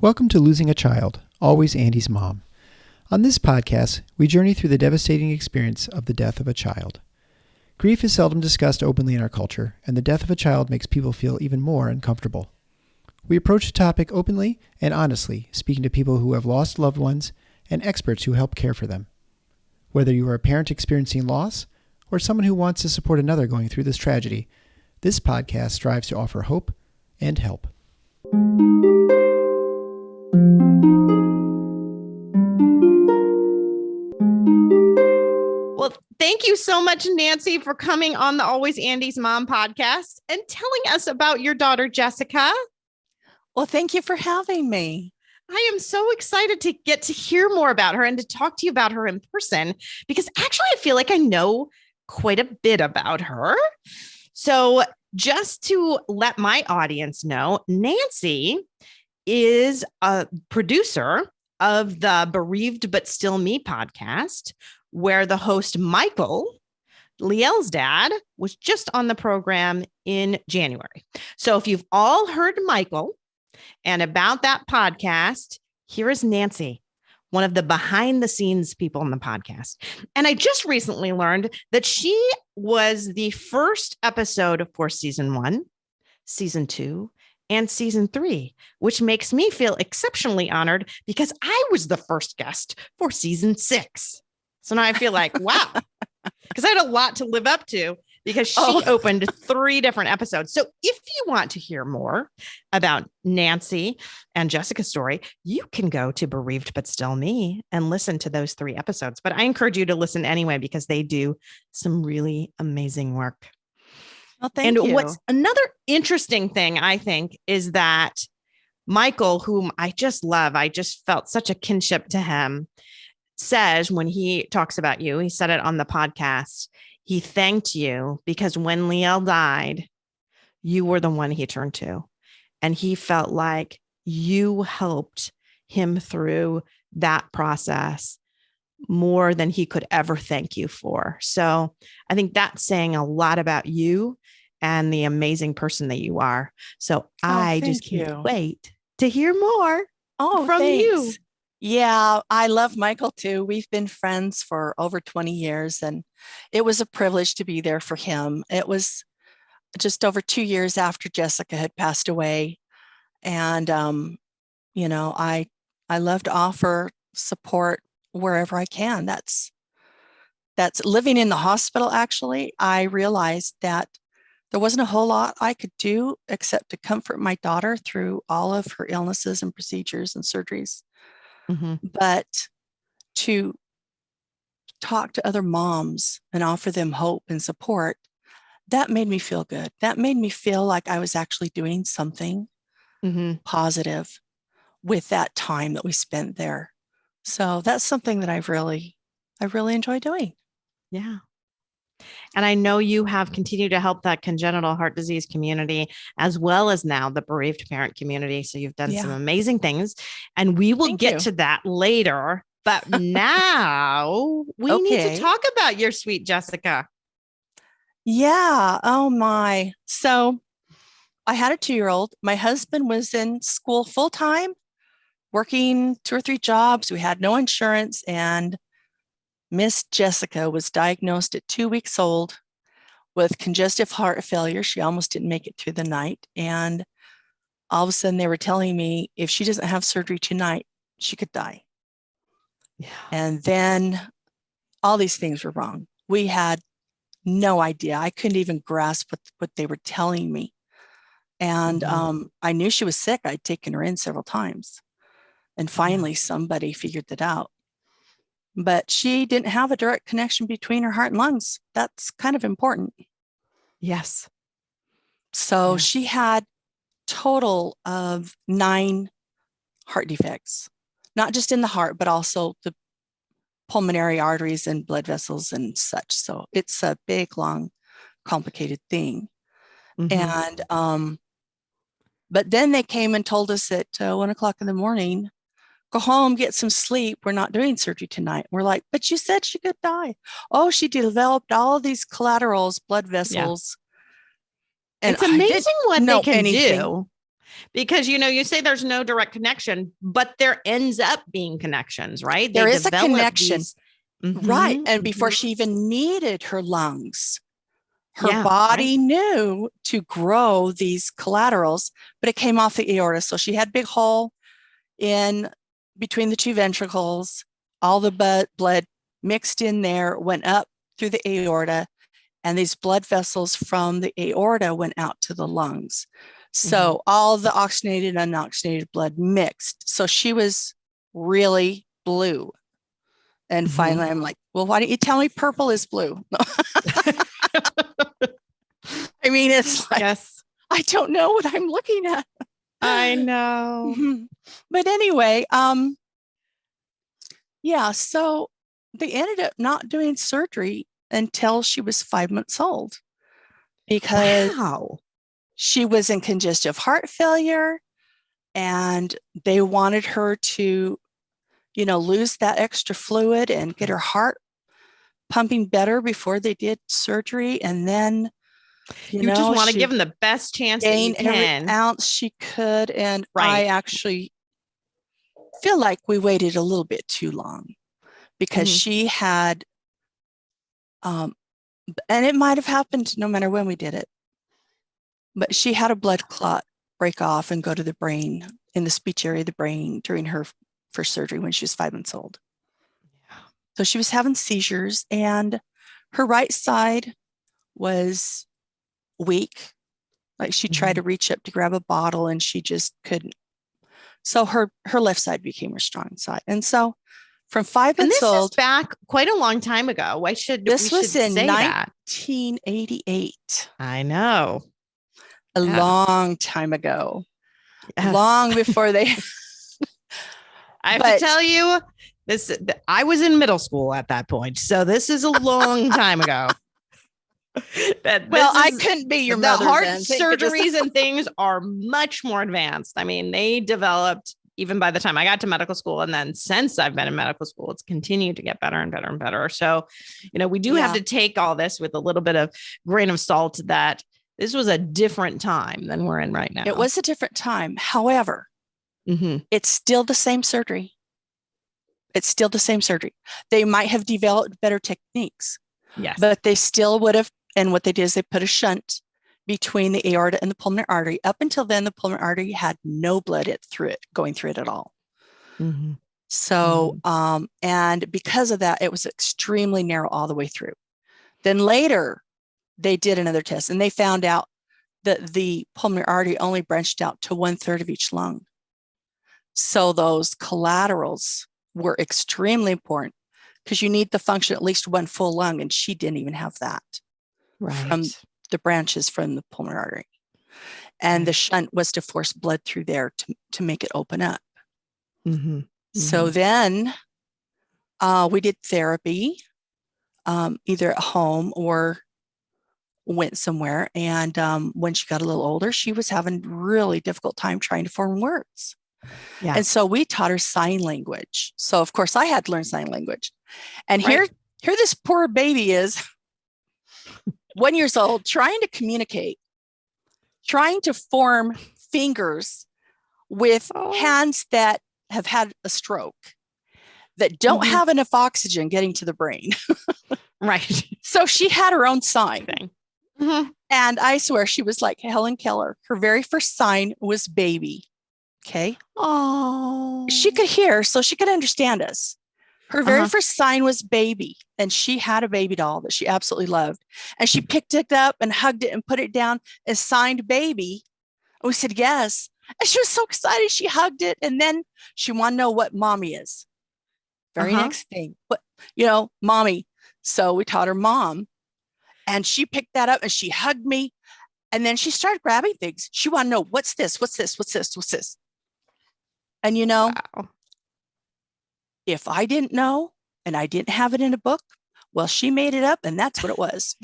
Welcome to Losing a Child, Always Andy's Mom. On this podcast, we journey through the devastating experience of the death of a child. Grief is seldom discussed openly in our culture, and the death of a child makes people feel even more uncomfortable. We approach the topic openly and honestly, speaking to people who have lost loved ones and experts who help care for them. Whether you are a parent experiencing loss or someone who wants to support another going through this tragedy, this podcast strives to offer hope and help. Well, thank you so much, Nancy, for coming on the Always Andy's Mom podcast and telling us about your daughter, Jessica. Well, thank you for having me. I am so excited to get to hear more about her and to talk to you about her in person, because actually I feel like I know quite a bit about her. So just to let my audience know, Nancy is a producer of the Bereaved But Still Me podcast, where the host, Michael, Liel's dad, was just on the program in January. So if you've all heard Michael and about that podcast, here is Nancy, one of the behind the scenes people in the podcast. And I just recently learned that she was the first episode for season 1, season 2, and season 3, which makes me feel exceptionally honored because I was the first guest for season 6. So now I feel like, wow, because I had a lot to live up to because she opened 3 different episodes. So if you want to hear more about Nancy and Jessica's story, you can go to Bereaved But Still Me and listen to those 3 episodes. But I encourage you to listen anyway, because they do some really amazing work. Well, thank you. What's another interesting thing, I think, is that Michael, whom I just love, I just felt such a kinship to him, says when he talks about you, he said it on the podcast, he thanked you because when Liel died, you were the one he turned to. And he felt like you helped him through that process more than he could ever thank you for. So I think that's saying a lot about you and the amazing person that you are. So I just can't wait to hear more from you. Yeah, I love Michael too. We've been friends for over 20 years, and it was a privilege to be there for him. It was just over 2 years after Jessica had passed away. And, I love to offer support wherever I can. That's living in the hospital. Actually, I realized that there wasn't a whole lot I could do except to comfort my daughter through all of her illnesses and procedures and surgeries. Mm-hmm. But to talk to other moms and offer them hope and support, that made me feel good. That made me feel like I was actually doing something positive with that time that we spent there. So that's something that I really enjoy doing. Yeah. And I know you have continued to help that congenital heart disease community, as well as now the bereaved parent community. So you've done some amazing things, and we will get to that later. But now we need to talk about your sweet Jessica. Yeah. Oh my. So I had a 2-year-old. My husband was in school full time, working 2 or 3 jobs. We had no insurance, and Miss Jessica was diagnosed at 2 weeks old with congestive heart failure. She almost didn't make it through the night. And all of a sudden they were telling me if she doesn't have surgery tonight, she could die. Yeah. And then all these things were wrong. We had no idea. I couldn't even grasp what they were telling me. And I knew she was sick. I'd taken her in several times. And finally, somebody figured that out. But she didn't have a direct connection between her heart and lungs. That's kind of important. Yes. So she had total of 9 heart defects, not just in the heart, but also the pulmonary arteries and blood vessels and such. So it's a big, long, complicated thing. And, but then they came and told us at 1:00 in the morning, go home, get some sleep. We're not doing surgery tonight. We're like, but you said she could die. Oh, she developed all of these collaterals, blood vessels. And it's amazing what they can do. Because, you say there's no direct connection, but there ends up being connections, right? There is a connection. Mm-hmm, right. And before mm-hmm. she even needed her lungs, her Yeah, body right. knew to grow these collaterals, but it came off the aorta. So she had a big hole in between the two ventricles. All the blood mixed in there, went up through the aorta, and these blood vessels from the aorta went out to the lungs. So all the oxygenated and unoxygenated blood mixed. So she was really blue. And finally, I'm like, well, why don't you tell me purple is blue? I mean, it's like, Yes, I don't know what I'm looking at. I know. But anyway, yeah, so they ended up not doing surgery until she was 5 months old because she was in congestive heart failure and they wanted her to, lose that extra fluid and get her heart pumping better before they did surgery. And then, you just want to give them the best chance that you can. Every ounce she could. And right. I actually feel like we waited a little bit too long because she had, and it might have happened no matter when we did it, but she had a blood clot break off and go to the brain, in the speech area of the brain, during her first surgery when she was 5 months old. Yeah. So she was having seizures and her right side was weak. Like she tried to reach up to grab a bottle and she just couldn't. So her left side became her strong side. And so from 5 months old. This is back quite a long time ago. This was in say 1988. I know. A long time ago. Yes. Long before they. I have to tell you, I was in middle school at that point. So this is a long time ago. I couldn't be your mother. The heart surgeries and things are much more advanced. I mean, they developed even by the time I got to medical school. And then since I've been in medical school, it's continued to get better and better and better. So, we do have to take all this with a little bit of grain of salt that this was a different time than we're in right now. It was a different time. However, it's still the same surgery. It's still the same surgery. They might have developed better techniques. Yes. But they still would have. And what they did is they put a shunt between the aorta and the pulmonary artery. Up until then, the pulmonary artery had no blood going through it at all. So, and because of that, it was extremely narrow all the way through. Then later, they did another test and they found out that the pulmonary artery only branched out to 1/3 of each lung. So those collaterals were extremely important because you need to function at least one full lung, and she didn't even have that. Right. From the branches from the pulmonary artery. And the shunt was to force blood through there to make it open up. So then we did therapy, either at home or went somewhere. And when she got a little older, she was having a really difficult time trying to form words. Yeah. And so we taught her sign language. So of course I had to learn sign language. And here this poor baby is 1 year old, trying to communicate, trying to form fingers with hands that have had a stroke, that don't have enough oxygen getting to the brain. Right. So she had her own sign. And I swear she was like Helen Keller. Her very first sign was baby. Okay. Oh. She could hear, so she could understand us. Her very first sign was baby, and she had a baby doll that she absolutely loved. And she picked it up and hugged it and put it down and signed baby. And we said, yes. And she was so excited. She hugged it. And then she wanted to know what mommy is. Very next thing, but mommy. So we taught her mom, and she picked that up and she hugged me. And then she started grabbing things. She wanted to know, what's this? What's this? What's this? What's this? And wow. If I didn't know and I didn't have it in a book, well, she made it up and that's what it was.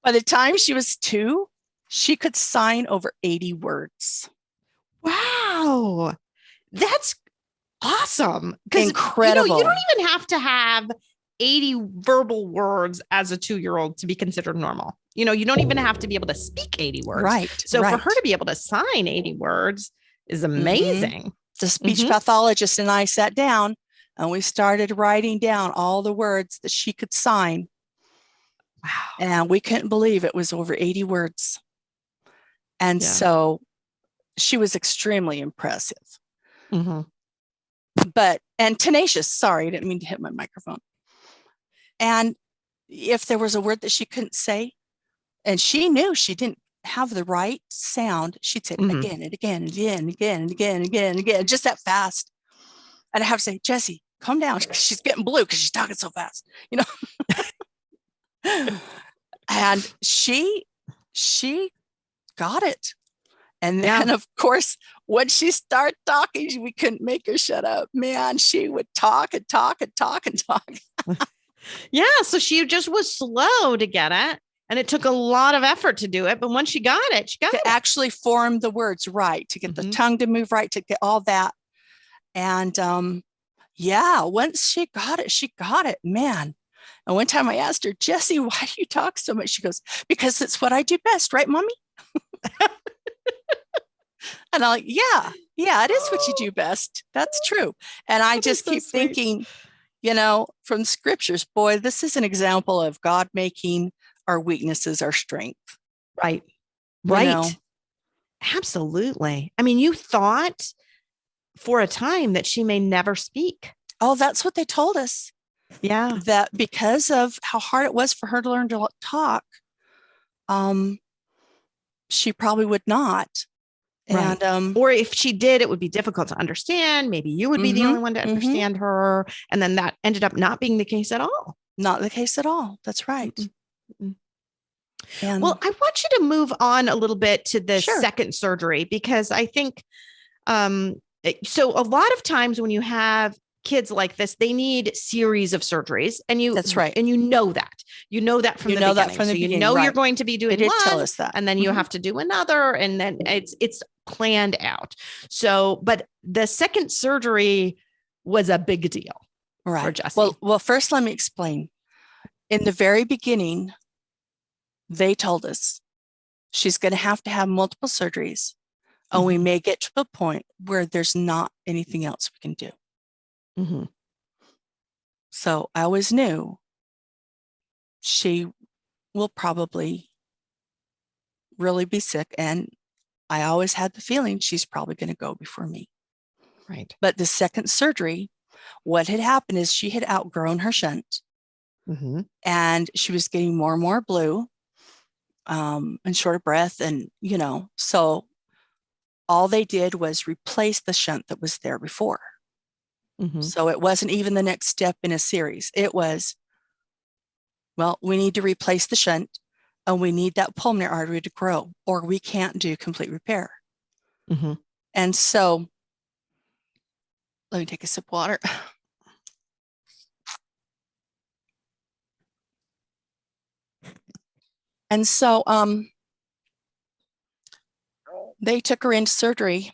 By the time she was 2, she could sign over 80 words. Wow. That's awesome. Incredible. You don't even have to have 80 verbal words as a 2-year-old to be considered normal. You know, you don't even have to be able to speak 80 words. Right. So right. for her to be able to sign 80 words is amazing. The speech pathologist and I sat down and we started writing down all the words that she could sign. Wow. And we couldn't believe it was over 80 words. And so she was extremely impressive. And tenacious. Sorry, I didn't mean to hit my microphone. And if there was a word that she couldn't say, and she knew she didn't have the right sound, she'd say it again and again and again and again and again and again and again, just that fast. And I have to say, Jessie, calm down. She's getting blue because she's talking so fast, you know. And she got it. And then, of course, when she started talking, we couldn't make her shut up. Man, she would talk and talk and talk and talk. Yeah. So she just was slow to get it. And it took a lot of effort to do it. But once she got it, to actually form the words right, to get the tongue to move right, to get all that. And once she got it, man. And one time I asked her, Jessie, why do you talk so much? She goes, because it's what I do best, right, Mommy? And I'm like, yeah, it is what you do best. That's true. And I just keep thinking, you know, from scriptures, boy, this is an example of God making our weaknesses our strength. Right. You know? Absolutely. I mean, you thought for a time that she may never speak. Oh, that's what they told us. Yeah. That because of how hard it was for her to learn to talk, she probably would not. Right. And or if she did, it would be difficult to understand. Maybe you would be the only one to understand her. And then that ended up not being the case at all. Not the case at all. That's right. And well, I want you to move on a little bit to the second surgery, because I think so a lot of times when you have kids like this, they need series of surgeries, and that's right. And you know that from the beginning. So you know you're going to be doing one, tell us that. And then you have to do another, and then it's planned out. So, but the second surgery was a big deal for Jessie. Well, first let me explain. In the very beginning, they told us she's going to have multiple surgeries, and we may get to a point where there's not anything else we can do. So I always knew she will probably really be sick, and I always had the feeling she's probably going to go before me. Right. But the second surgery, what had happened is she had outgrown her shunt, and she was getting more and more blue, and short of breath, and so all they did was replace the shunt that was there before. So it wasn't even the next step in a series. It was, well, we need to replace the shunt, and we need that pulmonary artery to grow, or we can't do complete repair. And so, let me take a sip of water. And so they took her into surgery,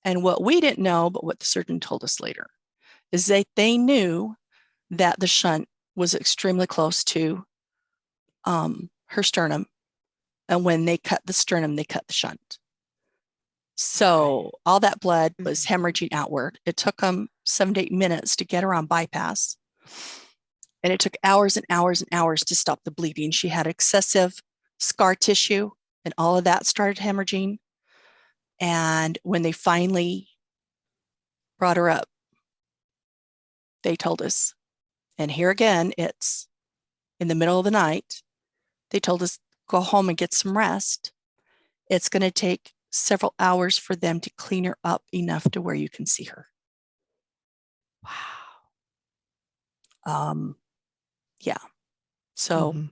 and what we didn't know, but what the surgeon told us later, is that they knew that the shunt was extremely close to her sternum. And when they cut the sternum, they cut the shunt. So all that blood was hemorrhaging outward. It took them 7 to 8 minutes to get her on bypass. And it took hours and hours and hours to stop the bleeding. She had excessive scar tissue, and all of that started hemorrhaging. And when they finally brought her up, they told us, and here again, it's in the middle of the night, they told us, go home and get some rest. It's going to take several hours for them to clean her up enough to where you can see her. Wow. Yeah. So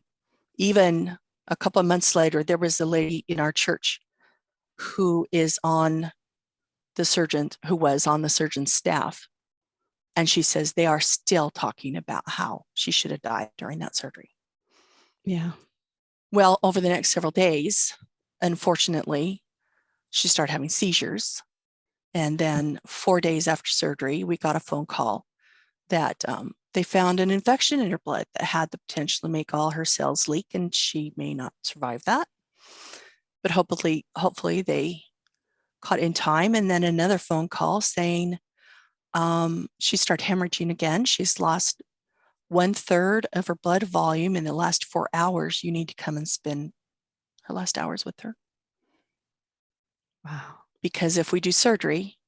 even a couple of months later, there was a lady in our church who was on the surgeon's staff. And she says they are still talking about how she should have died during that surgery. Yeah. Well, over the next several days, unfortunately, she started having seizures. And then 4 days after surgery, we got a phone call that they found an infection in her blood that had the potential to make all her cells leak, and she may not survive that. But hopefully they caught in time. And then another phone call saying she started hemorrhaging again. She's lost 1/3 of her blood volume in the last 4 hours. You need to come and spend her last hours with her. Wow. Because if we do surgery,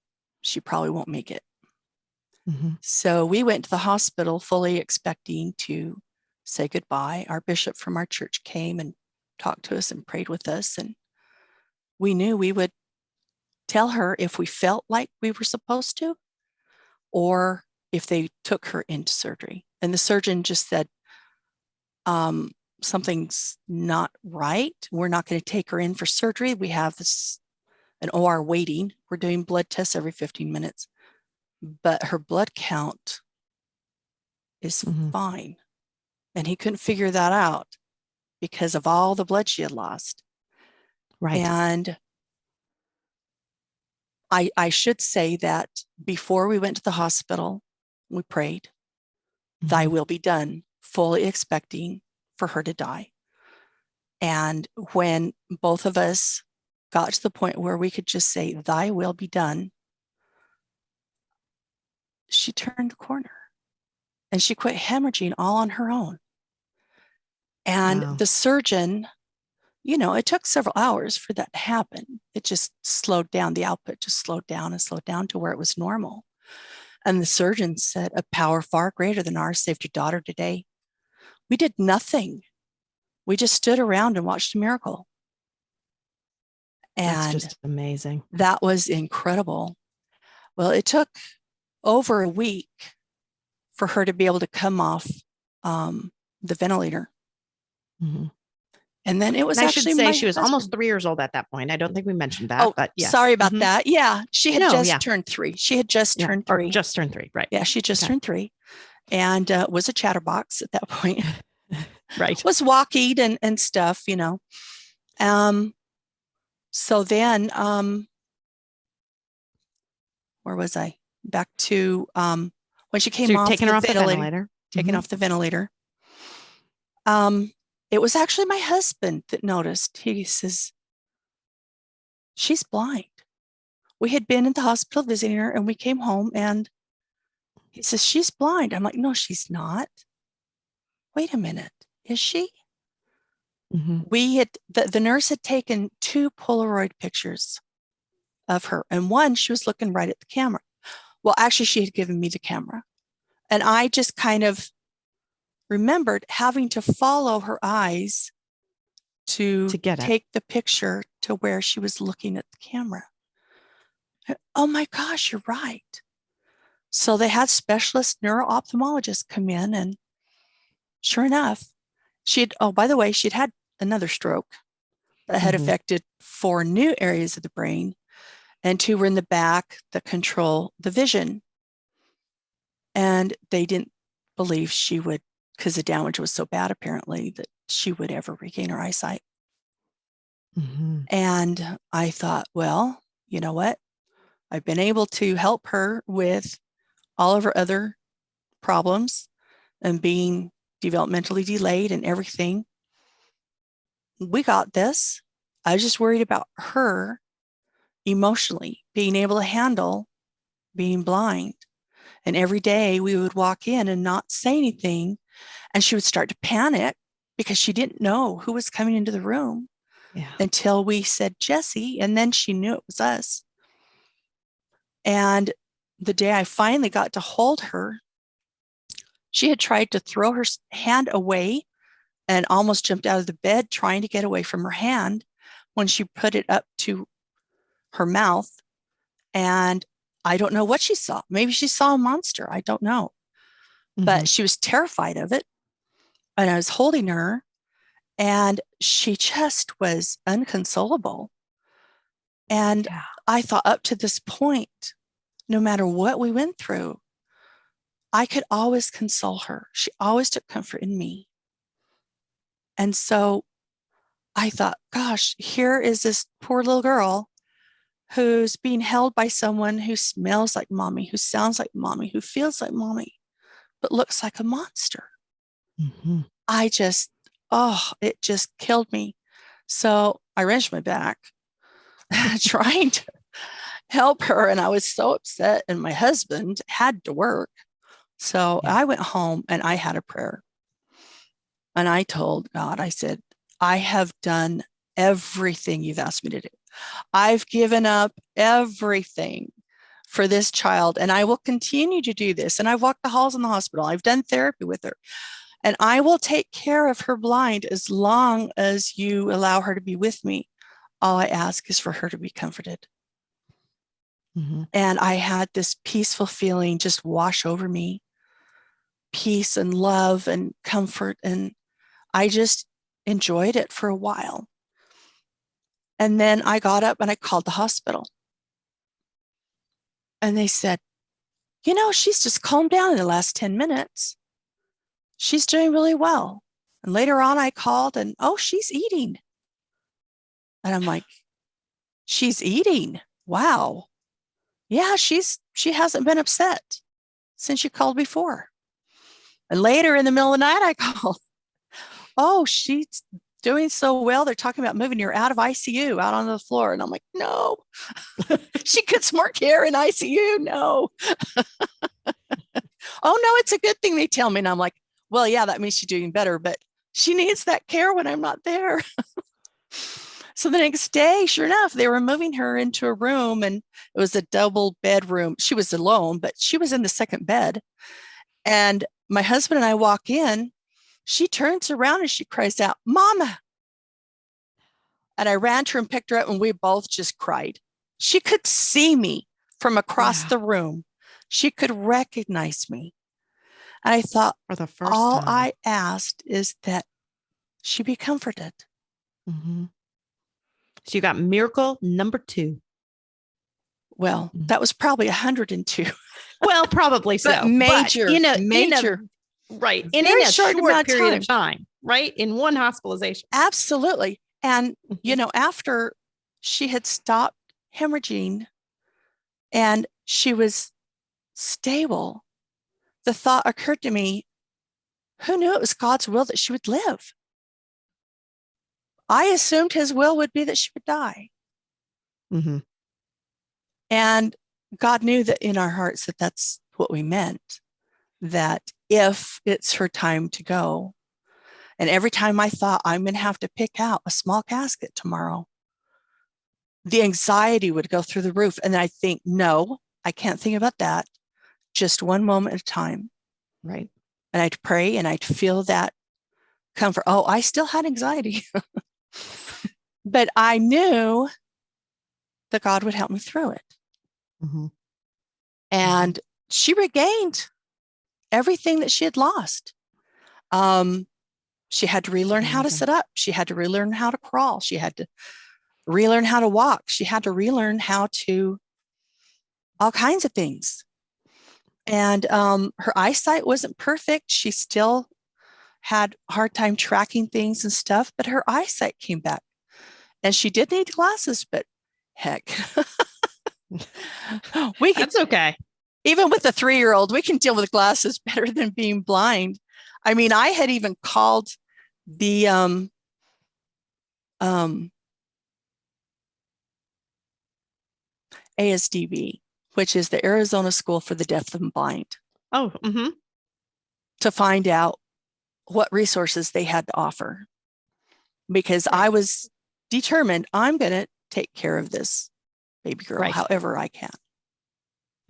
she probably won't make it. Mm-hmm. So we went to the hospital fully expecting to say goodbye. Our bishop from our church came and talked to us and prayed with us. And we knew we would tell her if we felt like we were supposed to, or if they took her into surgery. And the surgeon just said, something's not right. We're not going to take her in for surgery. We have an OR waiting. We're doing blood tests every 15 minutes. But her blood count is fine. And he couldn't figure that out because of all the blood she had lost. Right. And I should say that before we went to the hospital, we prayed, thy will be done, fully expecting for her to die. And when both of us got to the point where we could just say, thy will be done, she turned the corner and she quit hemorrhaging all on her own. And Wow. the surgeon, it took several hours for that to happen. It just slowed down. The output just slowed down to where it was normal. And the surgeon said, a power far greater than ours saved your daughter today. We did nothing. We just stood around and watched a miracle. And that's just amazing. That was incredible. Well, it took over a week for her to be able to come off the ventilator. Mm-hmm. And then it was and I actually should say my she was husband. Almost 3 years old at that point. I don't think we mentioned that. Oh, but yes. Sorry about that. Yeah, she had turned 3. She had just turned 3. Or just turned 3, right? Yeah, she just turned 3, and was a chatterbox at that point. Right. Was walking and stuff, So then, where was I? Back to when she came so you're off taking the her off ventilator. the ventilator. Taken off the ventilator. It was actually my husband that noticed. He says, she's blind. We had been in the hospital visiting her, and we came home, and he says, she's blind. I'm like, no, she's not. Wait a minute. Is she? We had, the nurse had taken 2 Polaroid pictures of her, and one, she was looking right at the camera. Well, actually, she had given me the camera, and I just kind of remembered having to follow her eyes to take the picture to where she was looking at the camera. Oh my gosh, you're right. So they had specialist neuro-ophthalmologists come in, and sure enough, by the way, she'd had another stroke that had affected 4 new areas of the brain, and 2 were in the back that control the vision. And they didn't believe she would, because the damage was so bad, apparently, that she would ever regain her eyesight. And I thought, well, you know what? I've been able to help her with all of her other problems and being developmentally delayed and everything. We got this. I was just worried about her emotionally, being able to handle being blind. And every day we would walk in and not say anything, and she would start to panic because she didn't know who was coming into the room until we said Jessie, and then she knew it was us. And the day I finally got to hold her, she had tried to throw her hand away and almost jumped out of the bed trying to get away from her hand when she put it up to her mouth. And I don't know what she saw. Maybe she saw a monster. I don't know. But she was terrified of it. And I was holding her, and she just was inconsolable. And I thought, up to this point, no matter what we went through, I could always console her. She always took comfort in me. And so I thought, gosh, here is this poor little girl who's being held by someone who smells like mommy, who sounds like mommy, who feels like mommy. but looks like a monster. Mm-hmm. It just killed me. So I wrenched my back trying to help her. And I was so upset. And my husband had to work. So I went home and I had a prayer. And I told God, I said, I have done everything you've asked me to do. I've given up everything for this child, and I will continue to do this. And I've walked the halls in the hospital. I've done therapy with her, and I will take care of her blind as long as you allow her to be with me. All I ask is for her to be comforted. Mm-hmm. And I had this peaceful feeling just wash over me, peace and love and comfort. And I just enjoyed it for a while. And then I got up and I called the hospital. And they said, she's just calmed down in the last 10 minutes. She's doing really well. And later on, I called and, she's eating. And I'm like, she's eating. Wow. Yeah, she hasn't been upset since you called before. And later in the middle of the night, I called. Oh, she's doing so well. They're talking about moving her out of ICU, out on the floor. And I'm like, no, she gets more care in ICU. No. Oh, no, it's a good thing they tell me. And I'm like, well, yeah, that means she's doing better, but she needs that care when I'm not there. So the next day, sure enough, they were moving her into a room, and it was a double bedroom. She was alone, but she was in the second bed. And my husband and I walk in. She turns around and she cries out, "Mama." And I ran to her and picked her up, and we both just cried. She could see me from across the room. She could recognize me. And I thought, for the first all time. I asked is that she be comforted. Mm-hmm. So you got miracle number 2. Well, that was probably 102. Well, probably so. But major. Right. In In a a short amount of period of time, right? In one hospitalization. Absolutely. And, after she had stopped hemorrhaging and she was stable, the thought occurred to me, who knew it was God's will that she would live? I assumed his will would be that she would die. Mm-hmm. And God knew that in our hearts that that's what we meant, that if it's her time to go, and every time I thought I'm going to have to pick out a small casket tomorrow, the anxiety would go through the roof. And I think, no, I can't think about that. Just one moment at a time. Right. And I'd pray and I'd feel that comfort. Oh, I still had anxiety, but I knew that God would help me through it. Mm-hmm. And she regained everything that she had lost. She had to relearn how to sit up. She had to relearn how to crawl. She had to relearn how to walk. She had to relearn how to all kinds of things. And her eyesight wasn't perfect. She still had a hard time tracking things and stuff, but her eyesight came back. And she did need glasses, but heck, That's okay. Even with a 3-year-old, we can deal with glasses better than being blind. I mean, I had even called the ASDB, which is the Arizona School for the Deaf and Blind, Oh, to find out what resources they had to offer. Because I was determined, I'm going to take care of this baby girl however I can.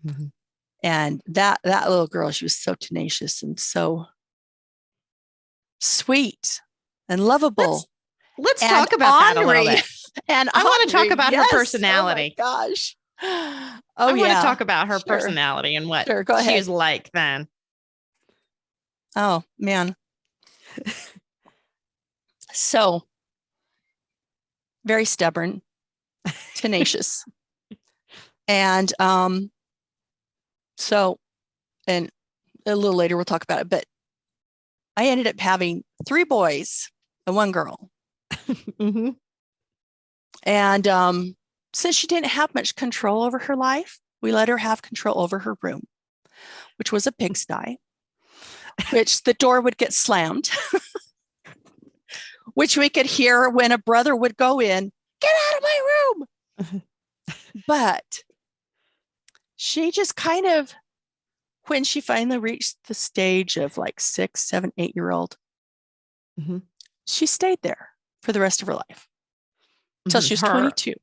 Mm-hmm. And that little girl, she was so tenacious and so sweet and lovable. Let's talk about that a little bit. And I want to talk about her personality. Oh my gosh. I want to talk about her personality and what she was like then. Oh, man. So, very stubborn, tenacious. And and a little later we'll talk about it, but I ended up having 3 boys and 1 girl. Mm-hmm. And since she didn't have much control over her life, we let her have control over her room, which was a pigsty. which the door would get slammed, which we could hear when a brother would go in, get out of my room. But she just kind of, when she finally reached the stage of like 6, 7, 8-year-old, she stayed there for the rest of her life until she was 22.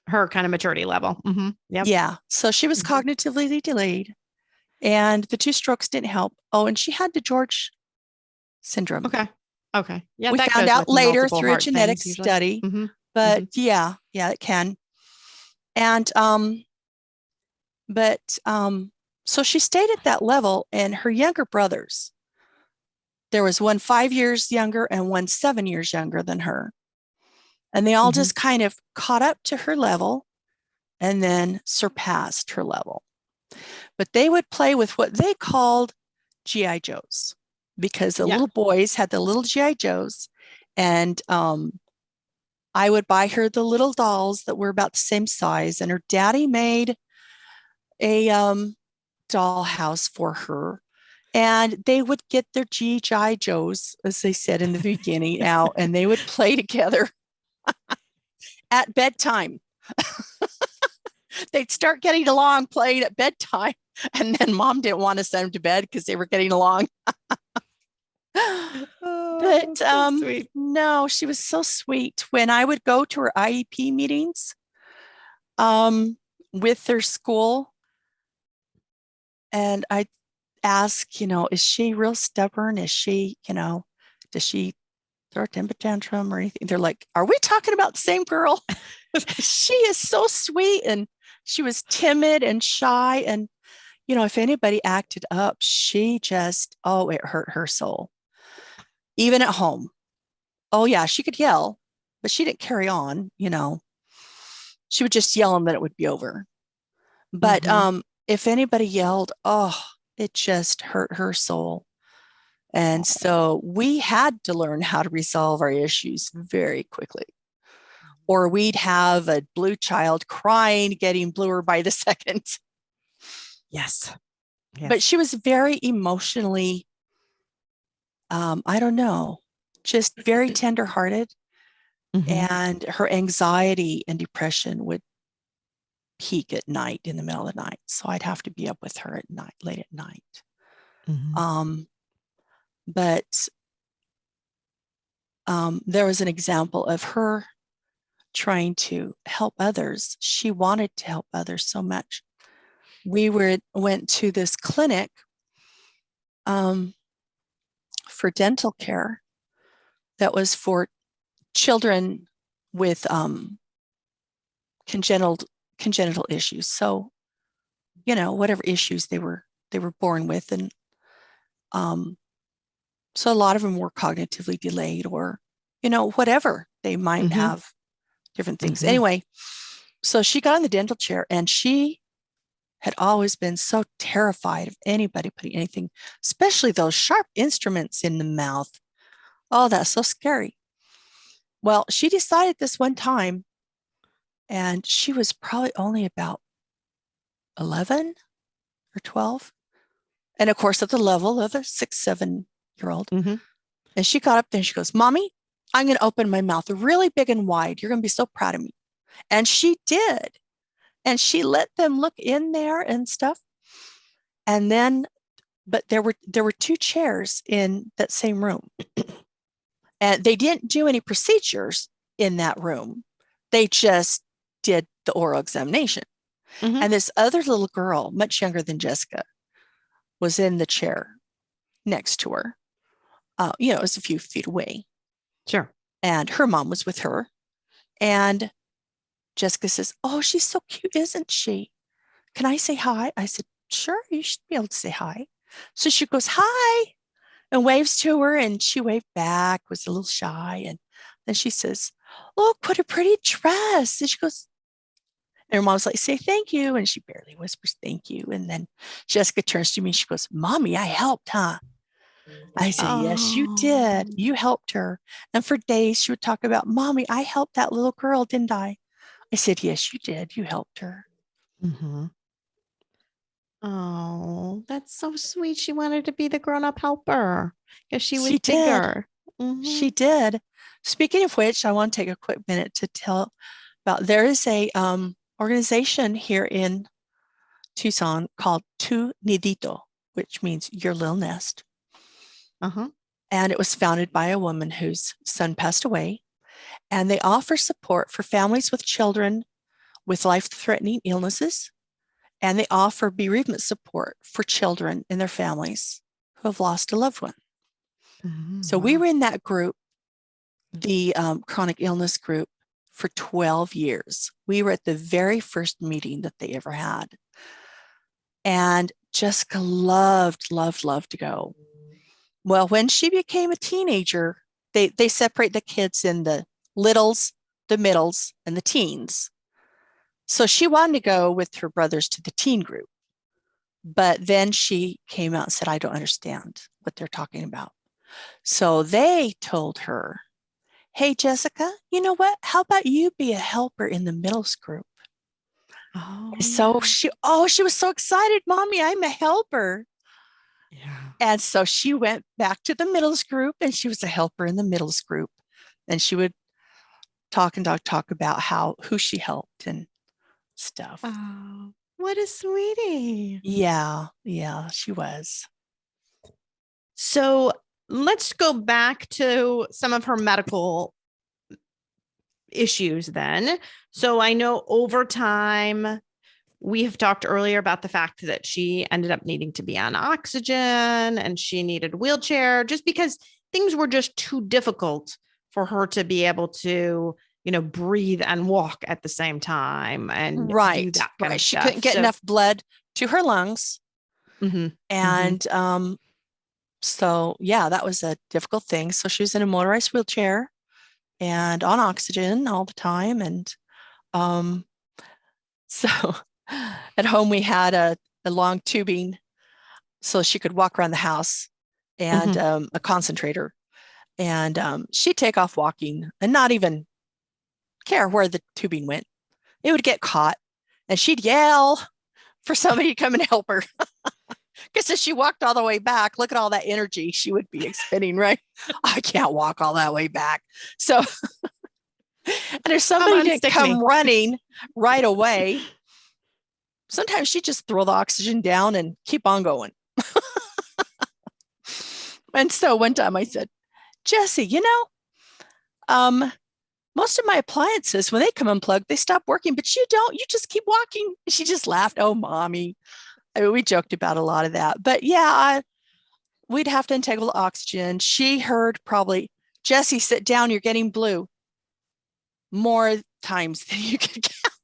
Her kind of maturity level. Yep. Yeah. So she was cognitively delayed, and the 2 strokes didn't help. Oh, and she had DeGeorge syndrome. Okay. Yeah. We that found goes out with later multiple through a heart genetic things, study, but yeah, it can. And, so she stayed at that level, and her younger brothers, there was one 5 years younger and one 7 years younger than her. And they all just kind of caught up to her level and then surpassed her level. But they would play with what they called GI Joes, because the little boys had the little GI Joes, and I would buy her the little dolls that were about the same size, and her daddy made a doll house for her, and they would get their GI Joes, as they said in the beginning, out, and they would play together at bedtime. They'd start getting along playing at bedtime, and then mom didn't want to send them to bed because they were getting along. But so sweet. No, she was so sweet. When I would go to her IEP meetings with their school, and I'd ask, is she real stubborn? Is she, does she throw a temper tantrum or anything? They're like, are we talking about the same girl? She is so sweet, and she was timid and shy. And, if anybody acted up, she just, it hurt her soul. Even at home. Oh, yeah, she could yell, but she didn't carry on, She would just yell and then it would be over. But if anybody yelled, it just hurt her soul. And so we had to learn how to resolve our issues very quickly. Or we'd have a blue child crying, getting bluer by the second. Yes. But she was very emotionally, I don't know, just very tenderhearted. And her anxiety and depression would peak at night, in the middle of the night. So I'd have to be up with her at night, late at night. But there was an example of her trying to help others. She wanted to help others so much. We went to this clinic for dental care that was for children with congenital issues. So, whatever issues they were born with, and so a lot of them were cognitively delayed, or whatever they might have, different things. Anyway, so she got in the dental chair, and she had always been so terrified of anybody putting anything, especially those sharp instruments in the mouth. Oh, that's so scary. Well, she decided this one time, and she was probably only about 11 or 12. And of course, at the level of a 6, 7-year-old. And she got up there and she goes, Mommy, I'm going to open my mouth really big and wide. You're going to be so proud of me. And she did. And she let them look in there and stuff. And then, but there were 2 chairs in that same room. And they didn't do any procedures in that room. They just did the oral examination. And this other little girl, much younger than Jessica, was in the chair next to her. It was a few feet away. Sure. And her mom was with her. And Jessica says, oh, she's so cute, isn't she? Can I say hi? I said, sure, you should be able to say hi. So she goes, hi, and waves to her. And she waved back, was a little shy. And then she says, look, what a pretty dress. And she goes, and her mom's like, say thank you. And she barely whispers thank you. And then Jessica turns to me and she goes, Mommy, I helped, huh? I said, yes, you did. You helped her. And for days she would talk about, Mommy, I helped that little girl, didn't I? I said, yes, you did. You helped her. Oh, that's so sweet. She wanted to be the grown-up helper because she was She did. bigger. She Mhm. did. Speaking of which, I want to take a quick minute to tell about there is a organization here in Tucson called Tu Nidito, which means your little nest. Uh-huh. And it was founded by a woman whose son passed away. And they offer support for families with children with life-threatening illnesses. And they offer bereavement support for children and their families who have lost a loved one. So we Wow. were in that group, the chronic illness group, for 12 years. We were at the very first meeting that they ever had. And Jessica loved to go. Well, when she became a teenager, they separate the kids in the littles, the middles, and the teens. So she wanted to go with her brothers to the teen group. But then she came out and said, I don't understand what they're talking about. So they told her, hey, Jessica, you know what? How about you be a helper in the middles group? Oh, So yeah. she was so excited, Mommy, I'm a helper. Yeah. And so she went back to the middles group and she was a helper in the middles group. And she would talk about who she helped and stuff. Oh, what a sweetie. Yeah, she was. So let's go back to some of her medical issues then. So I know over time, we have talked earlier about the fact that she ended up needing to be on oxygen and she needed a wheelchair just because things were just too difficult for her to be able to, breathe and walk at the same time and do Right, that kind right. of She stuff. couldn't get So, enough blood to her lungs. mhm, mhm, And so, yeah, that was a difficult thing. So she was in a motorized wheelchair and on oxygen all the time. And um, so at home, we had a long tubing so she could walk around the house and mhm. a concentrator. And she'd take off walking and not even care where the tubing went. It would get caught and she'd yell for somebody to come and help her. Because if she walked all the way back, look at all that energy she would be expending, right? I can't walk all that way back. So, and if Come somebody didn't unstick come me. running right away, sometimes she'd just throw the oxygen down and keep on going. And so one time I said, Jessie, most of my appliances, when they come unplugged, they stop working, but you don't. You just keep walking. She just laughed. Oh, Mommy. I mean, we joked about a lot of that. But yeah, we'd have to integral oxygen. She heard probably, Jessie, sit down. You're getting blue. More times than you could count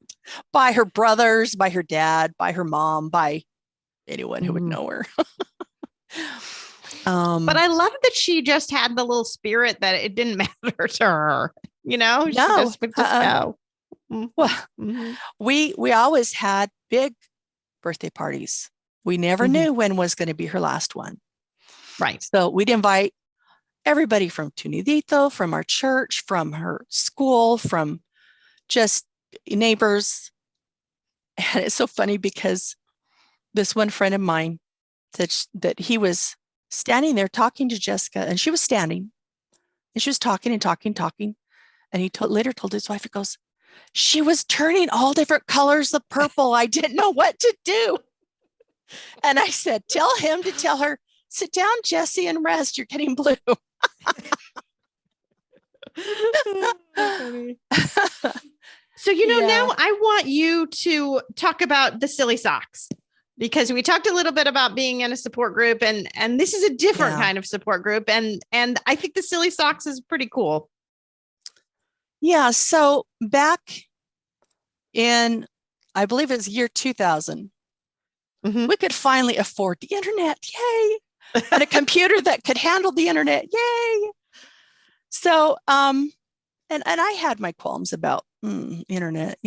by her brothers, by her dad, by her mom, by anyone who would Mhm. know her. But I love that she just had the little spirit that it didn't matter to her. She No, just would just go. well, Mhm, we always had big birthday parties. We never mhm. knew when was going to be her last one. Right. So we'd invite everybody from Tunidito, from our church, from her school, from just neighbors. And it's so funny because this one friend of mine said that he was standing there talking to Jessica, and she was standing and she was talking and talking. And he later told his wife, he goes, she was turning all different colors of purple. I didn't know what to do. And I said, tell him to tell her, sit down, Jessie, and rest. You're getting blue. Funny. So, Yeah. now I want you to talk about the silly socks because we talked a little bit about being in a support group and this is a different Yeah. kind of support group and I think the silly socks is pretty cool. Yeah. So back in, I believe it was year 2000, Mhm. we could finally afford the internet. Yay. And a computer that could handle the internet. Yay. So, and I had my qualms about internet,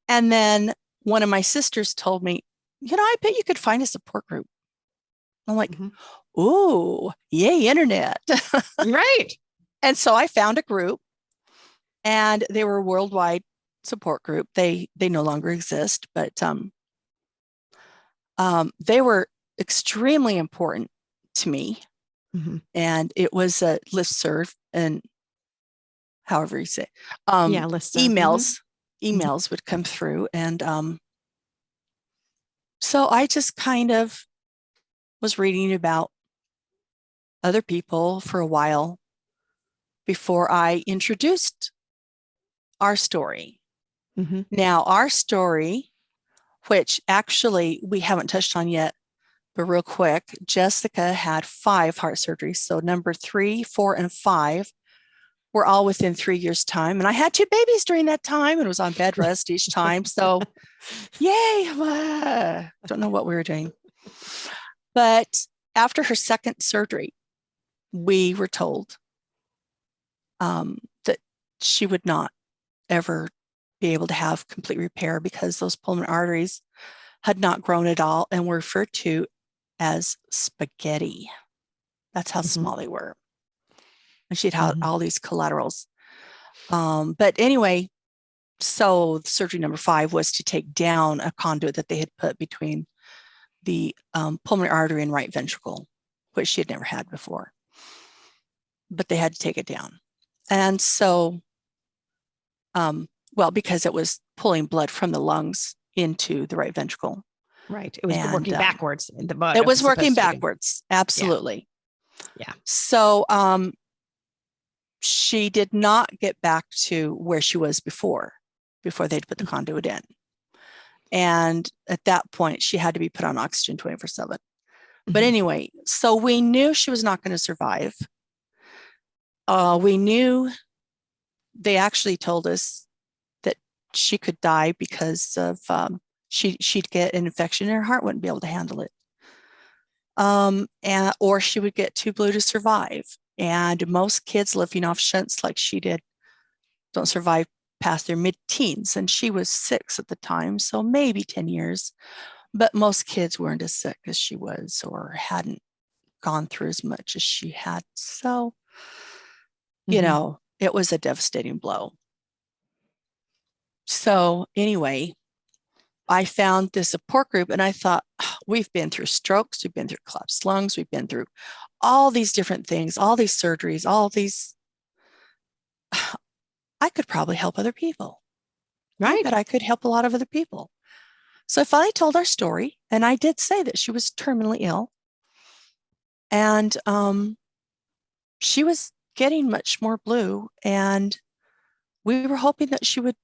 And then one of my sisters told me, I bet you could find a support group. I'm like, Mhm. ooh, yay, internet. Right. And so I found a group and they were a worldwide support group. They no longer exist, but They were extremely important to me. Mm-hmm. And it was a listserv, and however you say, Listserv. emails would come through. And so I just kind of was reading about other people for a while before I introduced our story. Mm-hmm. Now, our story, which actually we haven't touched on yet, but real quick, Jessica had 5 heart surgeries. So number 3, 4, and 5 were all within 3 years' time. And I had 2 babies during that time and was on bed rest each time. So yay, don't know what we were doing. But after her second surgery, we were told that she would not ever be able to have complete repair because those pulmonary arteries had not grown at all and were referred to as spaghetti. That's how small they were. And she'd had all these collaterals. But anyway, so surgery number 5 was to take down a conduit that they had put between the pulmonary artery and right ventricle, which she had never had before. But they had to take it down. And so, because it was pulling blood from the lungs into the right ventricle. Right. It was working backwards in the blood. It was working backwards. Absolutely. Yeah. So she did not get back to where she was before they'd put the conduit in. And at that point, she had to be put on oxygen 24/7. But anyway, so we knew she was not going to survive. We knew they actually told us that she could die because of she'd get an infection and her heart wouldn't be able to handle it. Or she would get too blue to survive. And most kids living off shunts like she did don't survive past their mid-teens. And she was 6 at the time, so maybe 10 years. But most kids weren't as sick as she was or hadn't gone through as much as she had. So, it was a devastating blow. So anyway, I found this support group and I thought, we've been through strokes, we've been through collapsed lungs, we've been through all these different things, all these surgeries, I could probably help other people. Right. But I could help a lot of other people. So I finally told our story, and I did say that she was terminally ill. And she was getting much more blue, and we were hoping that she would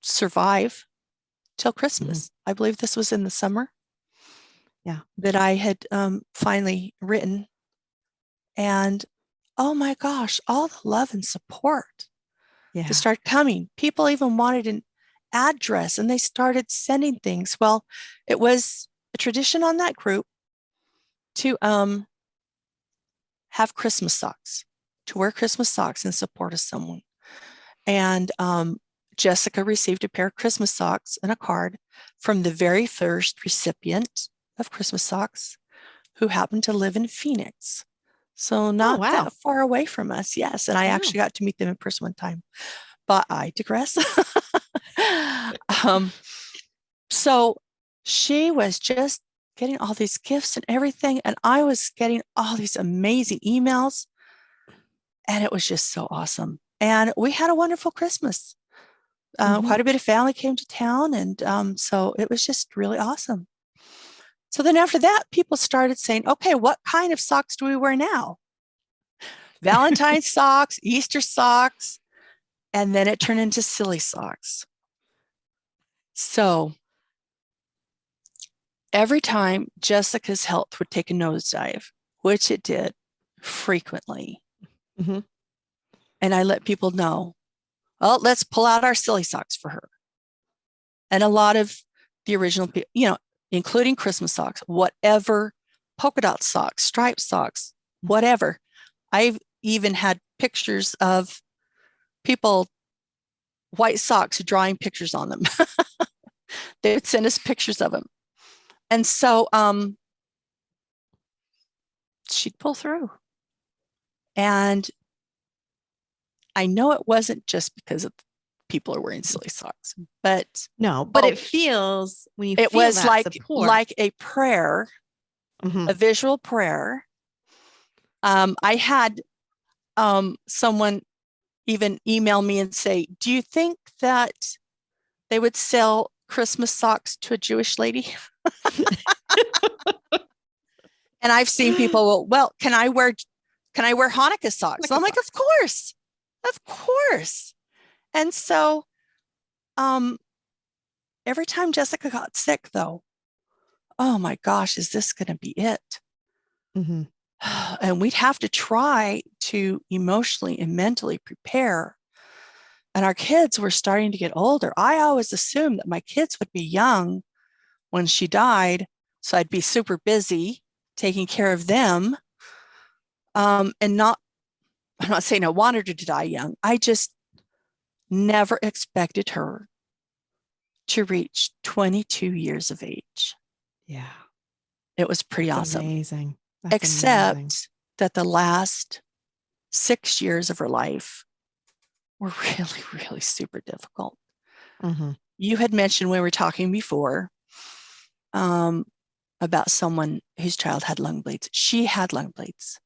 survive till Christmas. I believe this was in the summer. Yeah. That I had finally written. And oh my gosh, all the love and support to start coming. People even wanted an address and they started sending things. Well, it was a tradition on that group to have Christmas socks, to wear Christmas socks in support of someone. And Jessica received a pair of Christmas socks and a card from the very first recipient of Christmas socks, who happened to live in Phoenix. So not that far away from us. Yes. And I actually got to meet them in person one time, but I digress. So she was just getting all these gifts and everything. And I was getting all these amazing emails. And it was just so awesome. And we had a wonderful Christmas. Quite a bit of family came to town. And so it was just really awesome. So then after that, people started saying, okay, what kind of socks do we wear now? Valentine's socks, Easter socks, and then it turned into silly socks. So every time Jessica's health would take a nosedive, which it did frequently, and I let people know, well, let's pull out our silly socks for her. And a lot of the original people, including Christmas socks, whatever, polka dot socks, striped socks, whatever. I've even had pictures of people, white socks, drawing pictures on them. They would send us pictures of them. And so she'd pull through. And I know it wasn't just because of people are wearing silly socks, but no, but it feels when you it feel was that support. like a prayer, a visual prayer. I had someone even email me and say, do you think that they would sell Christmas socks to a Jewish lady? And I've seen people, well, can I wear Hanukkah socks? And I'm like, of course. And so every time Jessica got sick, though, oh my gosh, is this going to be it? And we'd have to try to emotionally and mentally prepare. And our kids were starting to get older. I always assumed that my kids would be young when she died, so I'd be super busy taking care of them. And I'm not saying I wanted her to die young. I just never expected her to reach 22 years of age. Yeah. It was pretty awesome. Amazing. Except that the last 6 years of her life were really, really super difficult. You had mentioned when we were talking before about someone whose child had lung bleeds. She had lung bleeds.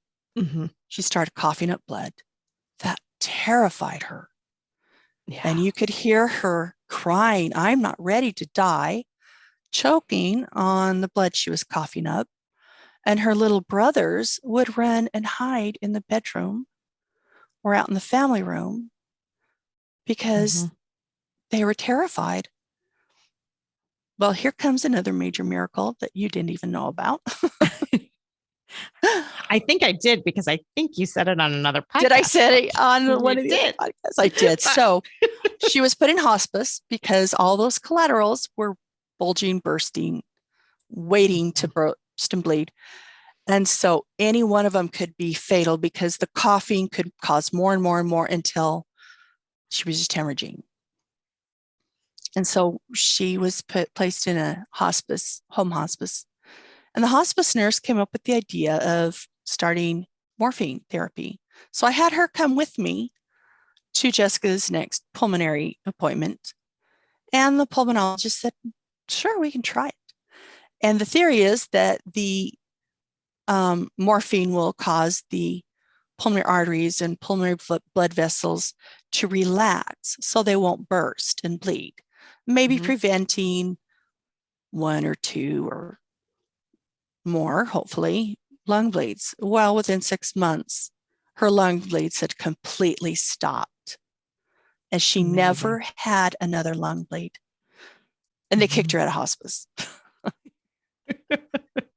She started coughing up blood. That terrified her. Yeah. And you could hear her crying, I'm not ready to die, choking on the blood she was coughing up. And her little brothers would run and hide in the bedroom or out in the family room because they were terrified. Well, here comes another major miracle that you didn't even know about. I think I did, because I think you said it on another podcast. Did I say it on one of the other podcasts? I did. So she was put in hospice because all those collaterals were bulging, bursting, waiting to burst and bleed. And so any one of them could be fatal because the coughing could cause more and more and more until she was just hemorrhaging. And so she was placed in a home hospice. And the hospice nurse came up with the idea of starting morphine therapy. So I had her come with me to Jessica's next pulmonary appointment. And the pulmonologist said, sure, we can try it. And the theory is that the morphine will cause the pulmonary arteries and pulmonary blood vessels to relax so they won't burst and bleed, maybe preventing 1 or 2 or more, hopefully, lung bleeds. Well, within 6 months, her lung bleeds had completely stopped, and she never had another lung bleed. And they kicked her out of hospice.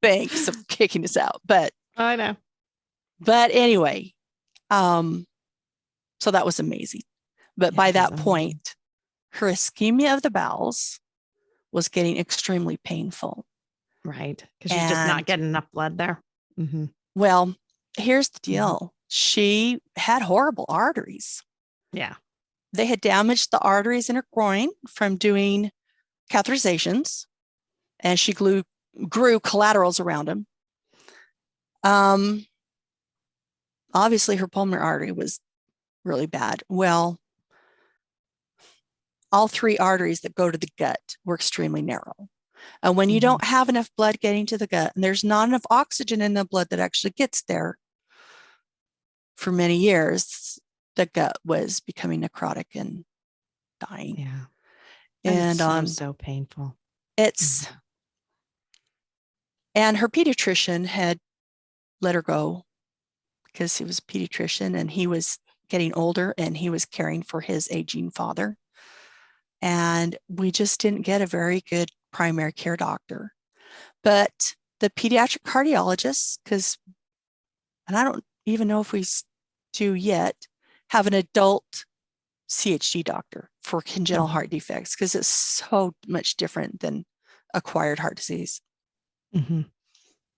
Thanks for kicking us out. But I know. But anyway, so that was amazing. But by that point, her ischemia of the bowels was getting extremely painful. Right. Because you're just not getting enough blood there. Well, here's the deal. She had horrible arteries. Yeah. They had damaged the arteries in her groin from doing catheterizations, and she grew collaterals around them. Obviously, her pulmonary artery was really bad. Well, all 3 arteries that go to the gut were extremely narrow. And when you don't have enough blood getting to the gut, and there's not enough oxygen in the blood that actually gets there, for many years, the gut was becoming necrotic and dying. Yeah. And it's so painful. And her pediatrician had let her go because he was a pediatrician and he was getting older and he was caring for his aging father. And we just didn't get a very good primary care doctor. But the pediatric cardiologist, and I don't even know if we do yet, have an adult CHD doctor for congenital heart defects because it's so much different than acquired heart disease.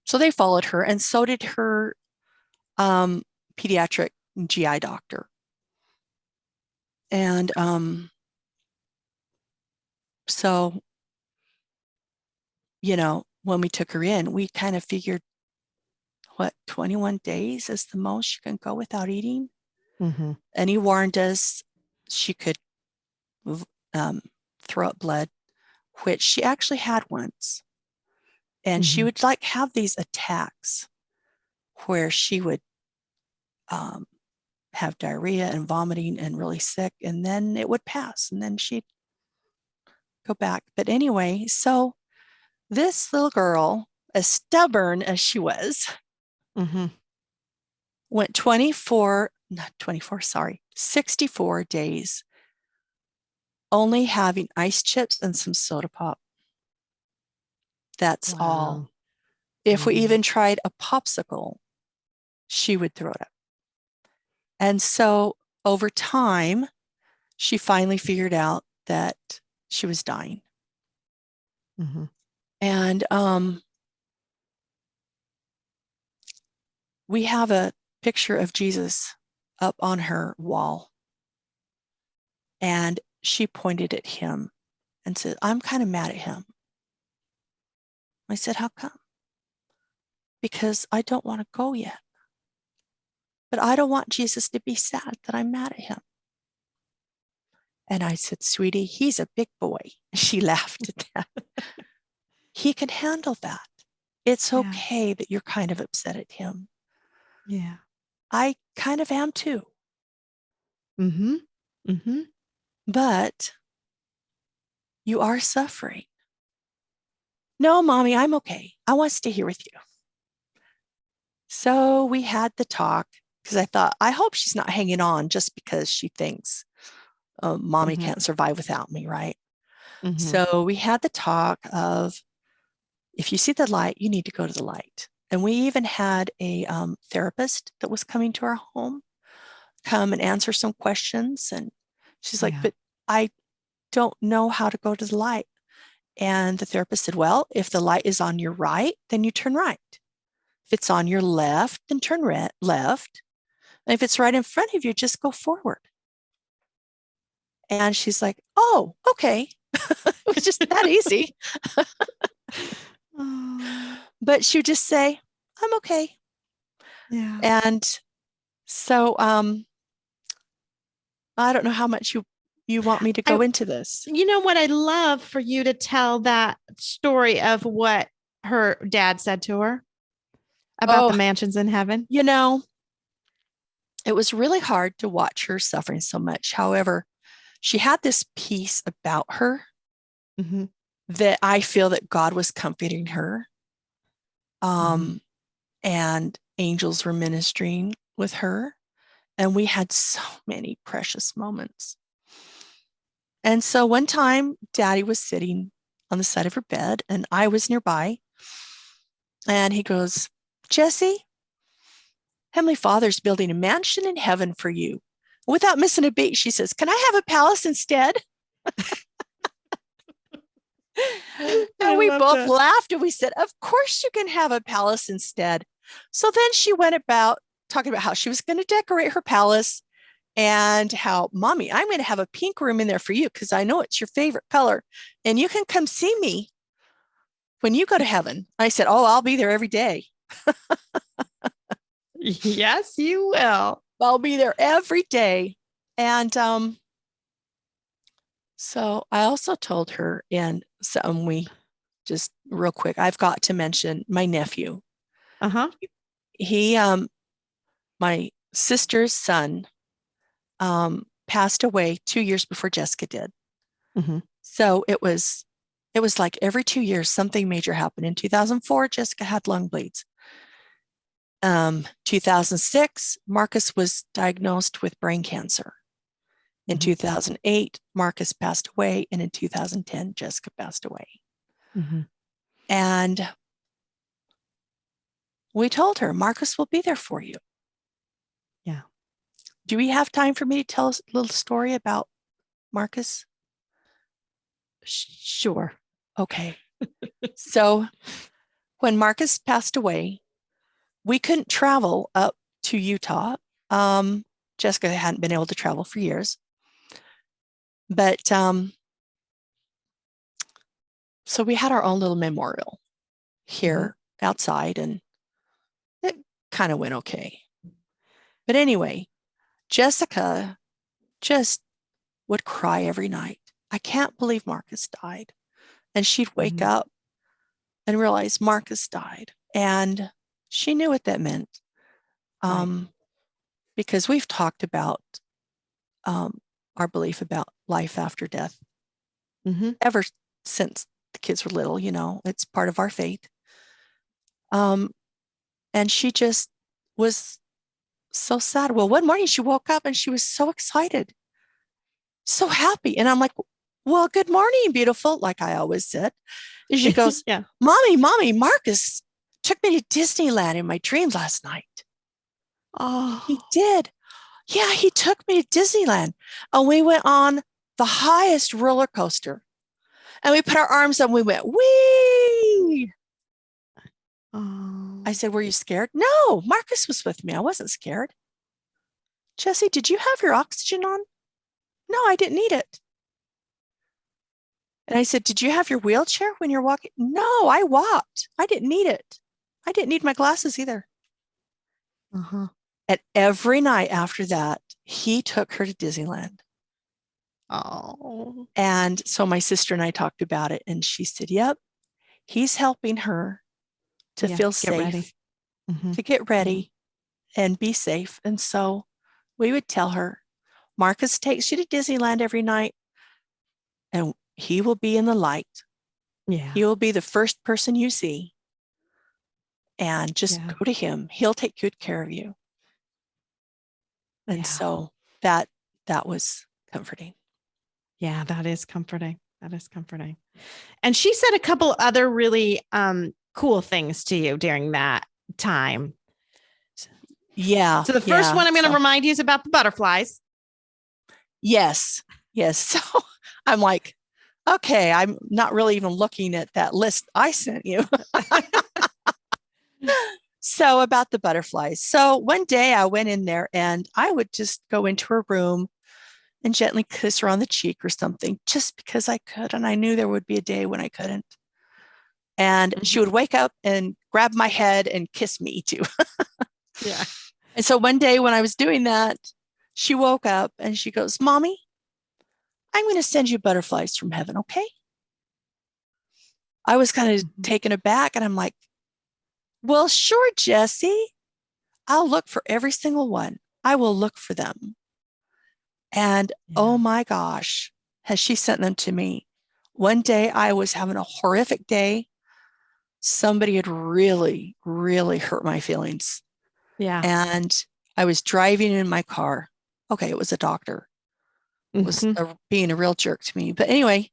So they followed her, and so did her pediatric GI doctor. And so, when we took her in, we kind of figured, 21 days is the most you can go without eating. And he warned us she could throw up blood, which she actually had once. And she would like have these attacks where she would have diarrhea and vomiting and really sick, and then it would pass, and then she'd go back. But anyway, so this little girl, as stubborn as she was, went 64 days only having ice chips and some soda pop. That's all. If we even tried a popsicle, she would throw it up. And so over time, she finally figured out that she was dying. And we have a picture of Jesus up on her wall. And she pointed at him and said, "I'm kind of mad at him." I said, "How come?" "Because I don't want to go yet. But I don't want Jesus to be sad that I'm mad at him." And I said, "Sweetie, he's a big boy." She laughed at that. He can handle that. It's okay that you're kind of upset at him. Yeah. I kind of am too. But you are suffering. "No, Mommy, I'm okay. I want to stay here with you." So we had the talk, because I thought, I hope she's not hanging on just because she thinks, Mommy can't survive without me, right? So we had the talk of, if you see the light, you need to go to the light. And we even had a therapist that was coming to our home come and answer some questions. And she's like, "But I don't know how to go to the light." And the therapist said, "Well, if the light is on your right, then you turn right. If it's on your left, then turn left. And if it's right in front of you, just go forward." And she's like, "Oh, okay." It was just that easy. But she would just say, "I'm okay." Yeah. And so I don't know how much you want me to go into this. You know what? I'd love for you to tell that story of what her dad said to her about the mansions in heaven. You know, it was really hard to watch her suffering so much. However, she had this peace about her that I feel that God was comforting her. And angels were ministering with her. And we had so many precious moments. And so one time, Daddy was sitting on the side of her bed, and I was nearby. And he goes, "Jessie, Heavenly Father's building a mansion in heaven for you." Without missing a beat, she says, "Can I have a palace instead?" And we both laughed, and we said, "Of course you can have a palace instead." So then she went about talking about how she was going to decorate her palace, and how, "Mommy, I'm going to have a pink room in there for you because I know it's your favorite color. And you can come see me when you go to heaven." I said, "Oh, I'll be there every day." Yes, you will. I'll be there every day. And so I also told her, and we just real quick, I've got to mention my nephew. He, my sister's son, passed away 2 years before Jessica did. So it was like every 2 years, something major happened. In 2004, Jessica had lung bleeds. 2006, Marcus was diagnosed with brain cancer. In 2008, Marcus passed away. And in 2010, Jessica passed away. And we told her, Marcus will be there for you. Yeah. Do we have time for me to tell a little story about Marcus? Sure. Okay. So when Marcus passed away, we couldn't travel up to Utah. Jessica hadn't been able to travel for years. But so we had our own little memorial here outside, and it kind of went okay. But anyway, Jessica just would cry every night. I can't believe Marcus died. And she'd wake up and realize Marcus died. And she knew what that meant. Because we've talked about our belief about life after death ever since the kids were little. It's part of our faith. And she just was so sad. Well, one morning she woke up and she was so excited, so happy. And I'm like, well, good morning, beautiful, like I always said. And she goes, yeah. Mommy, Marcus took me to Disneyland in my dreams last night. Oh, he did. Yeah, he took me to Disneyland. And we went on the highest roller coaster. And we put our arms up and we went, wee. Oh. I said, were you scared? No, Marcus was with me. I wasn't scared. Jessie, did you have your oxygen on? No, I didn't need it. And I said, did you have your wheelchair when you're walking? No, I walked. I didn't need it. I didn't need my glasses either. And every night after that, he took her to Disneyland. Oh. And so my sister and I talked about it, and she said, yep, he's helping her to feel safe, to get ready and be safe. And so we would tell her, Marcus takes you to Disneyland every night, and he will be in the light. Yeah. He will be the first person you see. And just go to him. He'll take good care of you. And so that was comforting. Yeah, that is comforting. That is comforting. And she said a couple other really cool things to you during that time. Yeah. So the first one I'm going to remind you is about the butterflies. Yes. So I'm like, okay, I'm not really even looking at that list I sent you. So about the butterflies. So one day I went in there and I would just go into her room and gently kiss her on the cheek or something, just because I could. And I knew there would be a day when I couldn't. And she would wake up and grab my head and kiss me too. Yeah. And so one day when I was doing that, she woke up and she goes, Mommy, I'm going to send you butterflies from heaven, okay? I was kind of taken aback and I'm like, well, sure, Jessie. I'll look for every single one. I will look for them. And oh my gosh, has she sent them to me? One day I was having a horrific day. Somebody had really, really hurt my feelings. Yeah. And I was driving in my car. Okay, it was a doctor. Was being a real jerk to me. But anyway,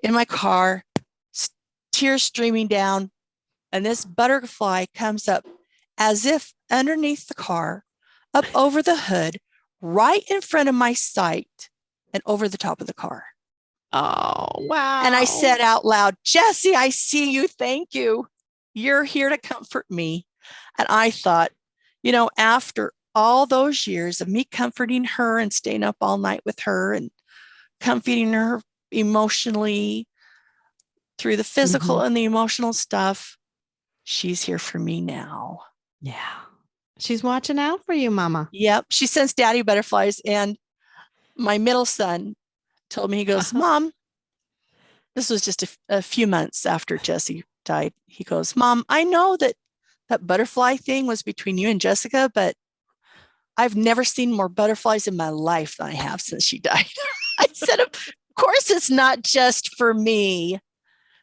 in my car, tears streaming down, and this butterfly comes up as if underneath the car, up over the hood, right in front of my sight and over the top of the car. Oh, wow. And I said out loud, Jessie, I see you. Thank you. You're here to comfort me. And I thought, after all those years of me comforting her and staying up all night with her and comforting her emotionally through the physical and the emotional stuff, she's here for me now. Yeah. She's watching out for you, Mama. Yep. She sends daddy butterflies. And my middle son told me, he goes, Mom, this was just a few months after Jessie died. He goes, Mom, I know that butterfly thing was between you and Jessica, but I've never seen more butterflies in my life than I have since she died. I said, of course, it's not just for me.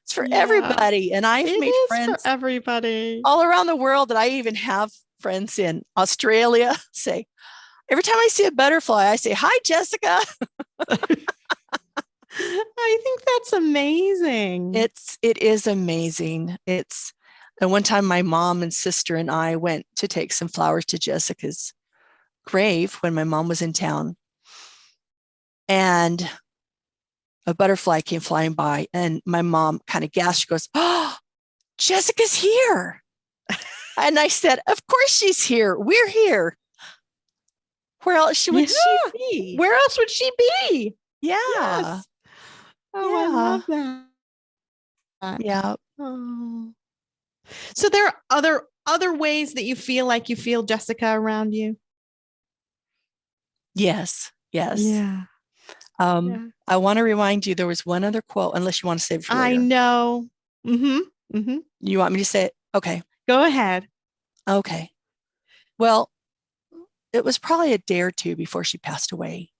It's for everybody. And I've made friends for everybody all around the world, that I even have friends in Australia say, every time I see a butterfly, I say, hi, Jessica. I think that's amazing. It is amazing. And one time my mom and sister and I went to take some flowers to Jessica's grave when my mom was in town. And a butterfly came flying by and my mom kind of gasped. She goes, oh, Jessica's here. And I said, of course she's here. We're here. Where else would she be? Where else would she be? Yeah. Yes. Oh, I love that. Yeah. Oh. So there are other ways that you feel Jessica around you? Yes. Yeah. I want to remind you, there was one other quote, unless you want to save it for I later. know. You want me to say it? Okay. Go ahead. Okay. Well, it was probably a day or two before she passed away.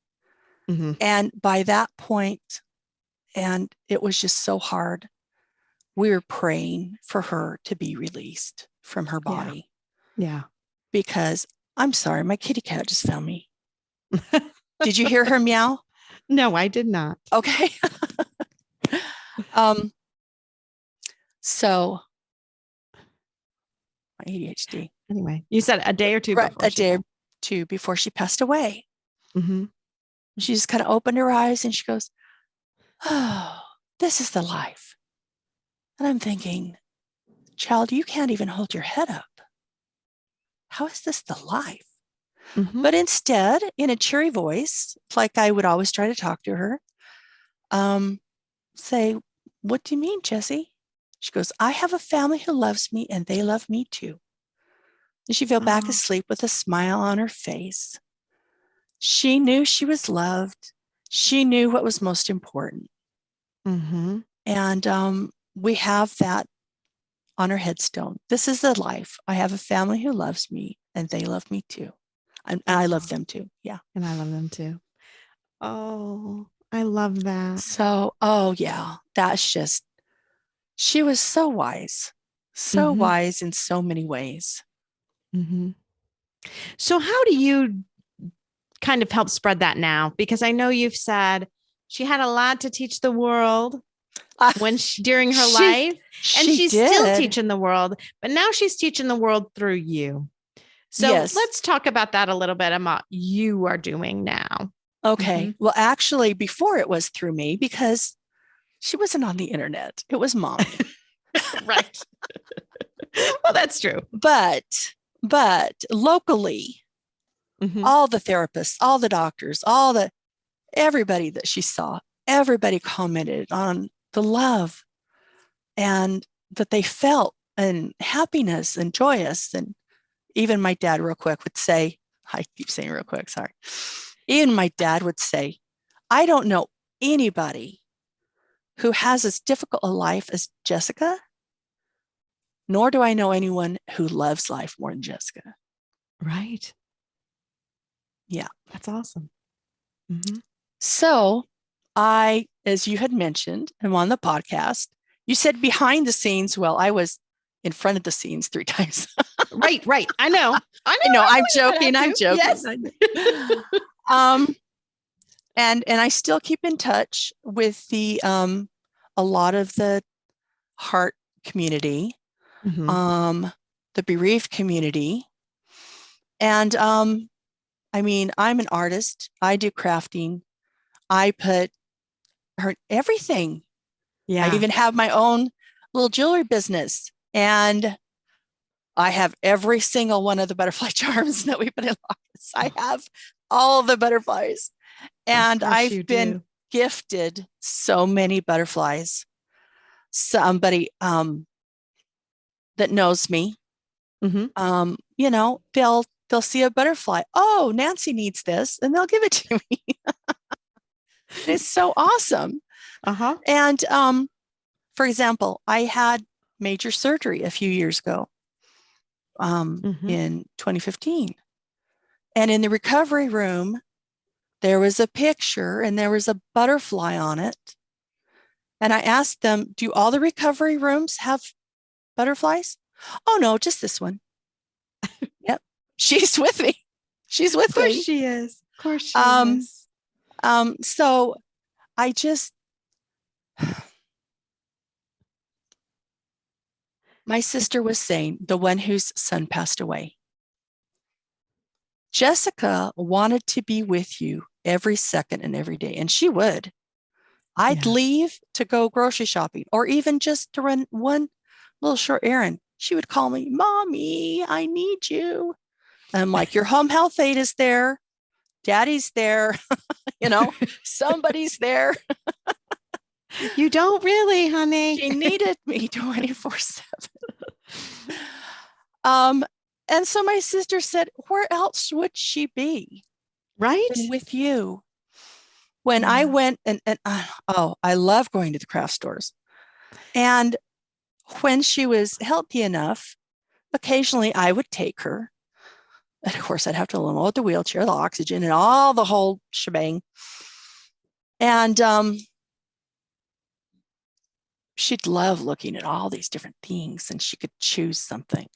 And by that point, and it was just so hard, we were praying for her to be released from her body. Yeah. Because I'm sorry, my kitty cat just found me. Did you hear her meow? No, I did not. Okay. So my ADHD. Anyway, you said a day or two Right, before a day or two before she passed away. She just kind of opened her eyes and she goes, "Oh, this is the life." And I'm thinking, child, you can't even hold your head up. How is this the life? But instead, in a cheery voice, like I would always try to talk to her, say, "What do you mean, Jessie?" She goes, "I have a family who loves me and they love me too." And she fell back asleep with a smile on her face. She knew she was loved. She knew what was most important. And we have that on her headstone. This is the life. I have a family who loves me and they love me too. And I love them too. Yeah. And I love them too. Oh, I love that. So, oh yeah, that's just, she was so wise in so many ways. So how do you kind of help spread that now? Because I know you've said she had a lot to teach the world during her life, and she's still teaching the world, but now she's teaching the world through you. So let's talk about that a little bit, about what you are doing now. Okay. Well, actually, before it was through me, because she wasn't on the internet. It was Mommy. Right. Well, that's true. But locally, all the therapists, all the doctors, everybody that she saw, everybody commented on the love and that they felt, and happiness and joyous. And even my dad real quick would say, I keep saying real quick, sorry. Even my dad would say, "I don't know anybody who has as difficult a life as Jessica, nor do I know anyone who loves life more than Jessica." Right. Yeah. That's awesome. So I, as you had mentioned, am on the podcast. You said behind the scenes. Well, I was in front of the scenes 3 times. Right. I know. I'm joking. Yes. And I still keep in touch with a lot of the heart community, the bereaved community. And I mean, I'm an artist. I do crafting. I put her everything. Yeah. I even have my own little jewelry business. And I have every single one of the butterfly charms that we put in lockets. I have all the butterflies. And I've been gifted so many butterflies. Somebody that knows me, they'll see a butterfly. "Oh, Nancy needs this," and they'll give it to me. It's so awesome. And for example, I had major surgery a few years ago, in 2015. And in the recovery room, there was a picture and there was a butterfly on it. And I asked them, "Do all the recovery rooms have butterflies?" "Oh, no, just this one." Yep. She's with me. She's with me. Of course she is. Of course she is. So I just, my sister was saying, the one whose son passed away, "Jessica wanted to be with you every second and every day." And she would. I'd leave to go grocery shopping or even just to run one little short errand. She would call me, "Mommy, I need you." And I'm like, "Your home health aide is there. Daddy's there." Somebody's there. You don't really, honey. She needed me 24/7. And so my sister said, "Where else would she be? Right. Than with you?" When I went I love going to the craft stores. And when she was healthy enough, occasionally I would take her. And of course, I'd have to load the wheelchair, the oxygen, and all the whole shebang. And she'd love looking at all these different things, and she could choose something.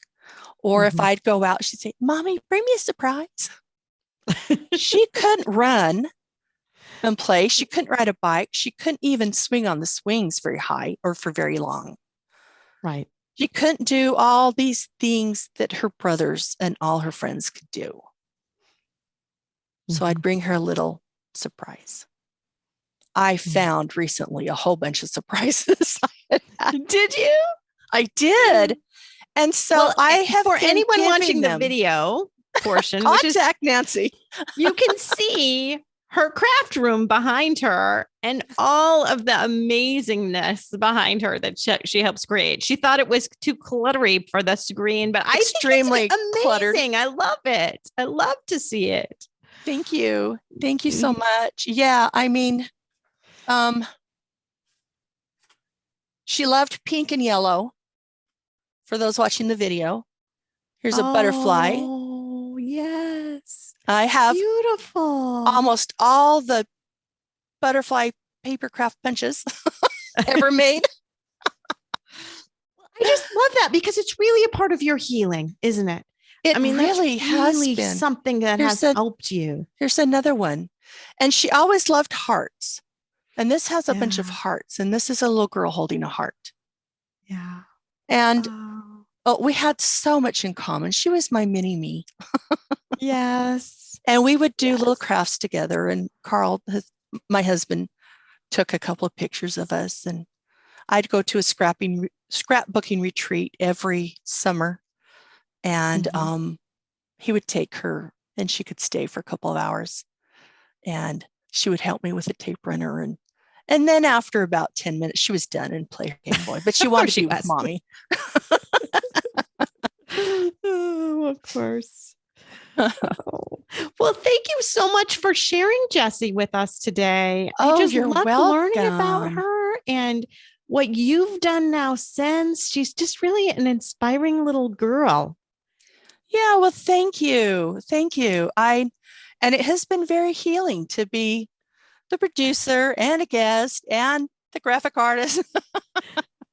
Or if I'd go out, she'd say, Mommy, bring me a surprise. She couldn't run and play. She couldn't ride a bike. She couldn't even swing on the swings very high or for very long. Right. She couldn't do all these things that her brothers and all her friends could do. So I'd bring her a little surprise. I found recently a whole bunch of surprises. Did you? I did. And so I have for anyone watching them. the video portion, contact Nancy. You can see her craft room behind her and all of the amazingness behind her that she helps create. She thought it was too cluttery for the screen, but extremely cluttered. I love it. I love to see it. Thank you. Thank you so much. Yeah, I mean, she loved pink and yellow. For those watching the video, here's a butterfly. Oh, yes. I have beautiful almost all the butterfly paper craft punches ever made. I just love that because it's really a part of your healing, isn't it? It really has been something that has helped you. Here's another one. And she always loved hearts. And this has a bunch of hearts. And this is a little girl holding a heart. Yeah. And we had so much in common. She was my mini me. Yes. And we would do little crafts together. And Carl, my husband, took a couple of pictures of us. And I'd go to a scrapbooking retreat every summer. And he would take her and she could stay for a couple of hours. And she would help me with a tape runner. And then after about 10 minutes, she was done and play her Game Boy. But she wanted to be with Mommy. Oh, of course. Well, thank you so much for sharing Jessie with us today. I just love learning about her and what you've done now since. She's just really an inspiring little girl. Yeah, well, thank you. Thank you. And it has been very healing to be the producer and a guest and the graphic artist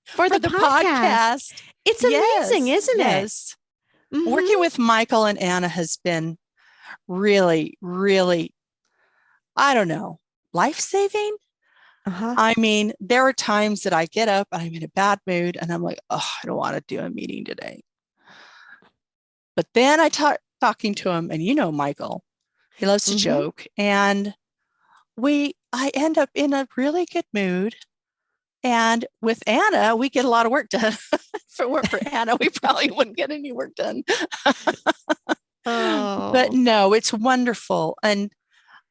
for the podcast. It's amazing, isn't it? Working with Michael and Anna has been really, really, I don't know, life-saving. I mean, there are times that I get up and I'm in a bad mood and I'm like, oh, I don't want to do a meeting today. But then I talking to him, and Michael, he loves to joke, and I end up in a really good mood. And with Anna, we get a lot of work done. If it weren't for Anna, we probably wouldn't get any work done. But no, it's wonderful. And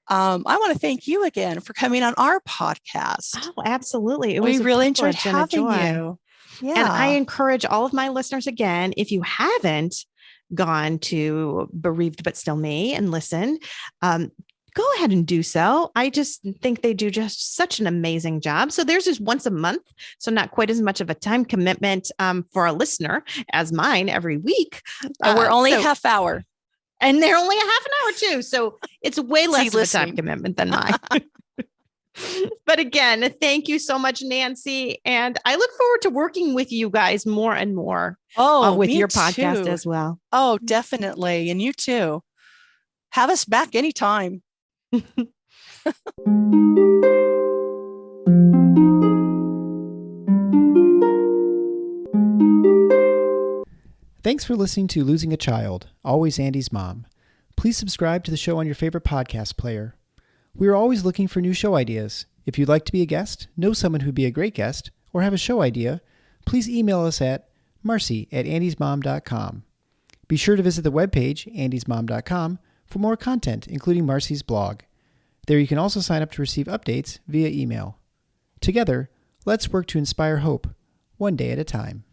I want to thank you again for coming on our podcast. Oh, absolutely. We really enjoyed having you. Yeah. And I encourage all of my listeners again, if you haven't gone to Bereaved But Still Me and listen, go ahead and do so. I just think they do just such an amazing job. So theirs is once a month. So not quite as much of a time commitment for a listener as mine every week. And we're only half hour. And they're only a half an hour too. So it's way less of a time commitment than mine. But again, thank you so much, Nancy. And I look forward to working with you guys more and more with your podcast as well. Oh, definitely. And you too. Have us back anytime. Thanks for listening to Losing a Child, Always Andy's Mom. Please subscribe to the show on your favorite podcast player. We are always looking for new show ideas. If you'd like to be a guest, know someone who'd be a great guest, or have a show idea, please email us at marcy@andysmom.com. Be sure to visit the webpage, andysmom.com, for more content, including Marcy's blog. There you can also sign up to receive updates via email. Together, let's work to inspire hope, one day at a time.